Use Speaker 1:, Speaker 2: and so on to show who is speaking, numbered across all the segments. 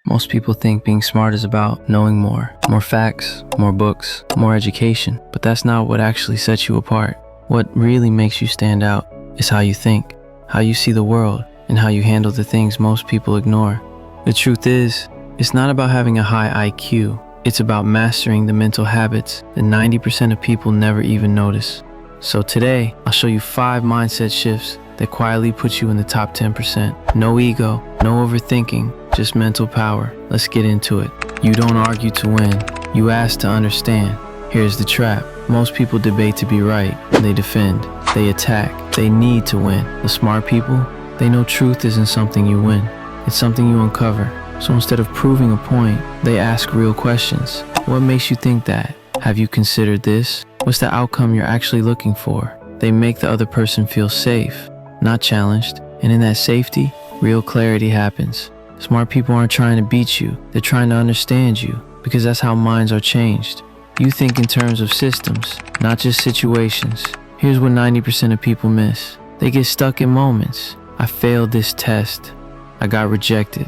Speaker 1: Most people think being smart is about knowing more facts, more books, more education, but that's not what actually sets you apart. What really makes you stand out is how you think, how you see the world, and how you handle the things most people ignore. The truth is, it's not about having a high IQ, it's about mastering the mental habits that 90% of people never even notice. So today, I'll show you 5 mindset shifts that quietly put you in the top 10%. No ego, no overthinking, just mental power. Let's get into it. You don't argue to win, you ask to understand. Here's the trap. Most people debate to be right. They defend, they attack, they need to win. The smart people, they know truth isn't something you win, it's something you uncover. So instead of proving a point, they ask real questions. What makes you think that? Have you considered this? What's the outcome you're actually looking for? They make the other person feel safe, not challenged. And in that safety, real clarity happens. Smart people aren't trying to beat you, they're trying to understand you, because that's how minds are changed. You think in terms of systems, not just situations. Here's what 90% of people miss. They get stuck in moments. I failed this test. I got rejected.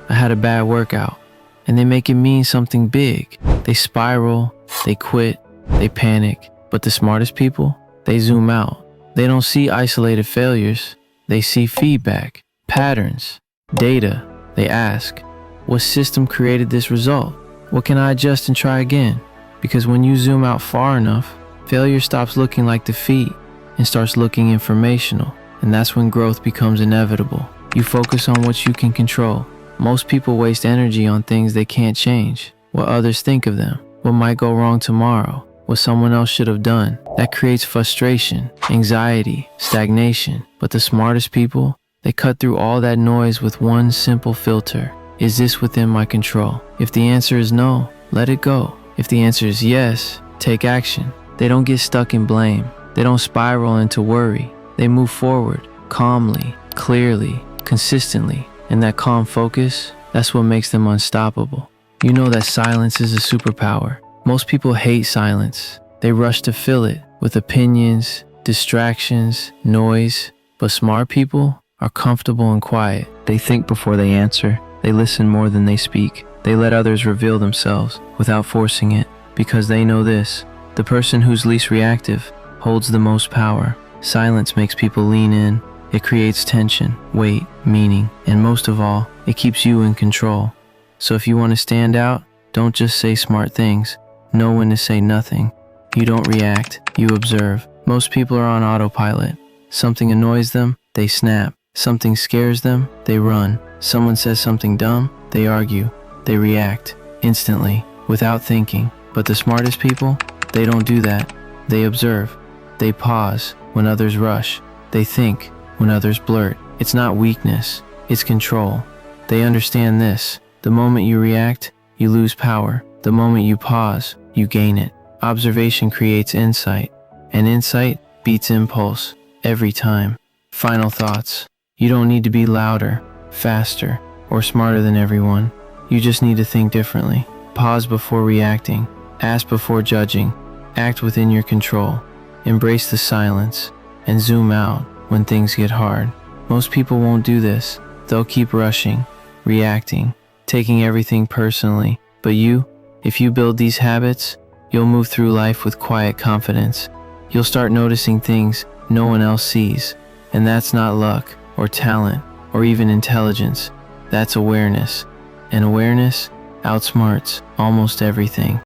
Speaker 1: I had a bad workout. And they make it mean something big. They spiral, they quit, they panic. But the smartest people, they zoom out. They don't see isolated failures. They see feedback, patterns, data. They ask, what system created this result? What can I adjust and try again? Because when you zoom out far enough, failure stops looking like defeat and starts looking informational. And that's when growth becomes inevitable. You focus on what you can control. Most people waste energy on things they can't change. What others think of them, what might go wrong tomorrow, what someone else should have done. That creates frustration, anxiety, stagnation. But the smartest people, they cut through all that noise with one simple filter. Is this within my control? If the answer is no, let it go. If the answer is yes, take action. They don't get stuck in blame. They don't spiral into worry. They move forward, calmly, clearly, consistently. And that calm focus, that's what makes them unstoppable. You know that silence is a superpower. Most people hate silence. They rush to fill it with opinions, distractions, noise. But smart people are comfortable and quiet. They think before they answer. They listen more than they speak. They let others reveal themselves without forcing it, because they know this: the person who's least reactive holds the most power. Silence makes people lean in. It creates tension, weight, meaning, and most of all, it keeps you in control. So if you want to stand out, don't just say smart things. Know when to say nothing. You don't react, you observe. Most people are on autopilot. Something annoys them, they snap. Something scares them, they run. Someone says something dumb, they argue. They react instantly, without thinking. But the smartest people, they don't do that. They observe. They pause when others rush. They think when others blurt. It's not weakness, it's control. They understand this: the moment you react, you lose power. The moment you pause, you gain it. Observation creates insight, and insight beats impulse every time. Final thoughts: you don't need to be louder, faster, or smarter than everyone. You just need to think differently. Pause before reacting, ask before judging, act within your control. Embrace the silence, and zoom out when things get hard. Most people won't do this. They'll keep rushing, reacting, taking everything personally. But you, if you build these habits, you'll move through life with quiet confidence. You'll start noticing things no one else sees. And that's not luck, or talent, or even intelligence. That's awareness. And awareness outsmarts almost everything.